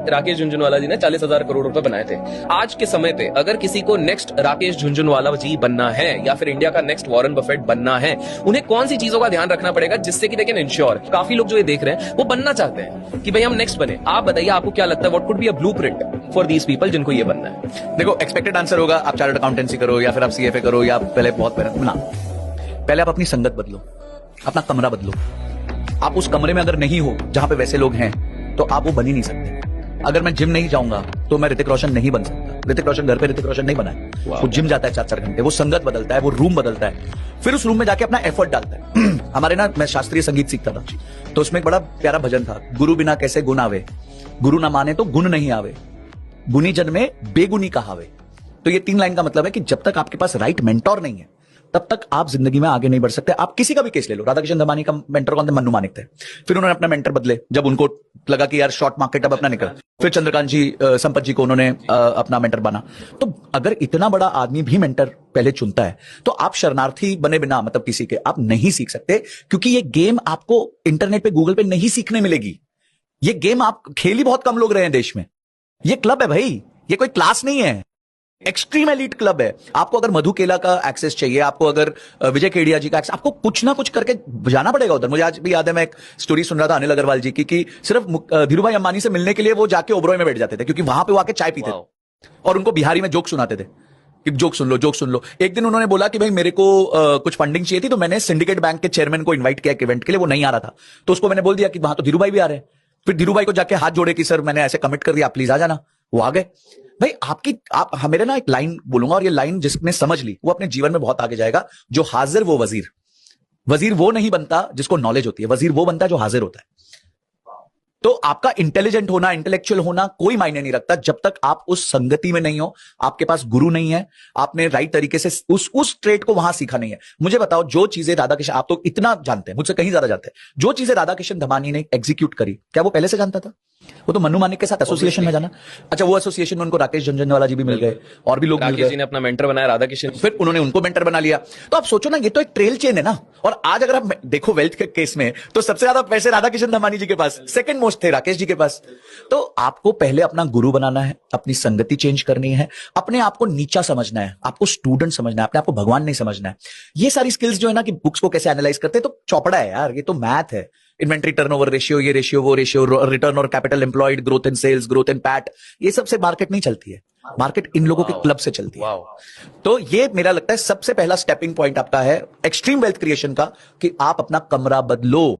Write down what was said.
राकेश झुनझुनवाला जी ने 40,000 करोड़ रुपए बनाए थे। आज के समय पे अगर किसी को नेक्स्ट राकेश झुनझुनवाला जी बनना है या फिर इंडिया का नेक्स्ट वॉरेन बफेट बनना है, उन्हें कौन सी चीजों का ध्यान रखना पड़ेगा जिससे कि दे कैन इंश्योर। काफी लोग जो ये देख रहे हैं वो बनना चाहते हैं कि भाई हम नेक्स्ट बने। आप बताइए आपको क्या लगता है, what could be a blueprint for these people जिनको ये बनना है? देखो, एक्सपेक्टेड आंसर होगा आप चार्टर्ड अकाउंटेंसी करो या फिर आप सीएफए करो या पहले बहुत ना, पहले आप अपनी संगत बदलो, अपना कमरा बदलो। आप उस कमरे में अगर नहीं हो जहां पे वैसे लोग हैं तो आप वो बन ही नहीं सकते। अगर मैं जिम नहीं जाऊंगा तो मैं ऋतिक रोशन नहीं बन सकता। ऋतिक रोशन घर पे ऋतिक रोशन नहीं बना है, वो जिम जाता है 4-4 घंटे, वो संगत बदलता है, वो रूम बदलता है, फिर उस रूम में जाके अपना एफर्ट डालता है। हमारे ना, मैं शास्त्रीय संगीत सीखता था तो उसमें एक बड़ा प्यारा भजन था, गुरु बिना कैसे गुण आवे, गुरु ना माने तो गुण नहीं आवे, गुनी जन में बेगुनी कहावे। तो ये 3 लाइन का मतलब है कि जब तक आपके पास राइट मेंटोर नहीं है तब तक आप जिंदगी में आगे नहीं बढ़ सकते। आप किसी का भी केस ले लो, राधाकिशन दमानी का मेंटर कौन थे? मन्नू मानिक थे। फिर उन्होंने अपना मेंटर बदले जब उनको लगा कि यार शॉर्ट मार्केट अब अपना निकल। फिर चंद्रकांत जी, संपत जी को उन्होंने अपना मेंटर बना। तो अगर इतना बड़ा आदमी भी मेंटर पहले चुनता है तो आप शरणार्थी बने बिना, मतलब किसी के, आप नहीं सीख सकते, क्योंकि ये गेम आपको इंटरनेट पे, गूगल पे नहीं सीखने मिलेगी। ये गेम आप खेल ही बहुत कम लोग रहे हैं देश में। ये क्लब है भाई, ये कोई क्लास नहीं है, एक्सट्रीम एलीट क्लब है। आपको अगर मधु केला का एक्सेस चाहिए, आपको अगर विजय केडिया जी का एक्सेस, आपको कुछ ना कुछ करके जाना पड़ेगा उधर। मुझे आज भी याद है, मैं एक स्टोरी सुन रहा था अनिल अग्रवाल जी की कि सिर्फ धीरू भाई अंबानी से मिलने के लिए वो जाके ओबरॉय में बैठ जाते थे, क्योंकि वहां पे वो आके चाय पीते थे और उनको बिहारी में जोक सुनाते थे कि जोक सुन लो, जोक सुन लो। एक दिन उन्होंने बोला कि भाई मेरे को कुछ फंडिंग चाहिए थी, तो मैंने सिंडिकेट बैंक के चेयरमैन को इन्वाइट किया एक इवेंट के लिए, वो नहीं आ रहा था, तो उसको मैंने बोल दिया कि वहां तो धीरू भाई भी आ रहे हैं। फिर धीरू भाई को जाके हाथ जोड़े कि सर मैंने ऐसे कमिट कर दिया, आप प्लीज आ जाना। वो आ गए। भाई आप मेरे ना एक लाइन बोलूंगा, और ये लाइन जिसने समझ ली वो अपने जीवन में बहुत आगे जाएगा। जो हाजिर वो वजीर। वजीर वो नहीं बनता जिसको नॉलेज होती है, वजीर वो बनता है जो हाजिर होता है। तो आपका इंटेलिजेंट होना, इंटेलेक्चुअल होना कोई मायने नहीं रखता जब तक आप उस संगति में नहीं हो, आपके पास गुरु नहीं है, आपने राइट तरीके से उस ट्रेड को वहां सीखा नहीं है। मुझे बताओ, जो चीजें राधाकिशन, आप तो इतना जानते हैं, मुझसे कहीं ज्यादा जानते हैं, जो चीजें राधाकिशन दमानी ने एग्जीक्यूट करी, क्या वो पहले से जानता था? वो तो मन्नू मानिक के साथ एसोसिएशन में जाना। अच्छा, वो एसोसिएशन में उनको राकेश झुनझुनवाला जी भी मिल गए और भी लोग मिल गए। जी ने अपना मेंटर बनाया राधाकिशन, फिर उन्होंने उनको मेंटर बना लिया। तो आप सोचो ना, ये तो एक ट्रेल चेन है ना। और आज अगर आप देखो वेल्थ के केस में, तो सबसे ज्यादा पैसे राधाकिशन दमानी जी के पास, सेकंड मोस्ट थे राकेश जी के पास। तो आपको पहले अपना गुरु बनाना है, अपनी संगति चेंज करनी है, अपने आप को नीचा समझना है, आपको स्टूडेंट समझना है, अपने आप को भगवान नहीं समझना है। ये सारी स्किल्स जो है ना, कि बुक्स को कैसे एनालाइज करते हैं, तो चौपड़ा है यार, ये तो मैथ है। इन्वेंट्री टर्नओवर रेशियो, ये रेशियो, वो रेशियो, रिटर्न और capital employed, growth in sales, growth in PAT, ये सबसे मार्केट नहीं चलती है। मार्केट इन लोगों के क्लब से चलती है। तो ये मेरा लगता है सबसे पहला स्टेपिंग पॉइंट आपका है एक्सट्रीम वेल्थ क्रिएशन का, कि आप अपना कमरा बदलो।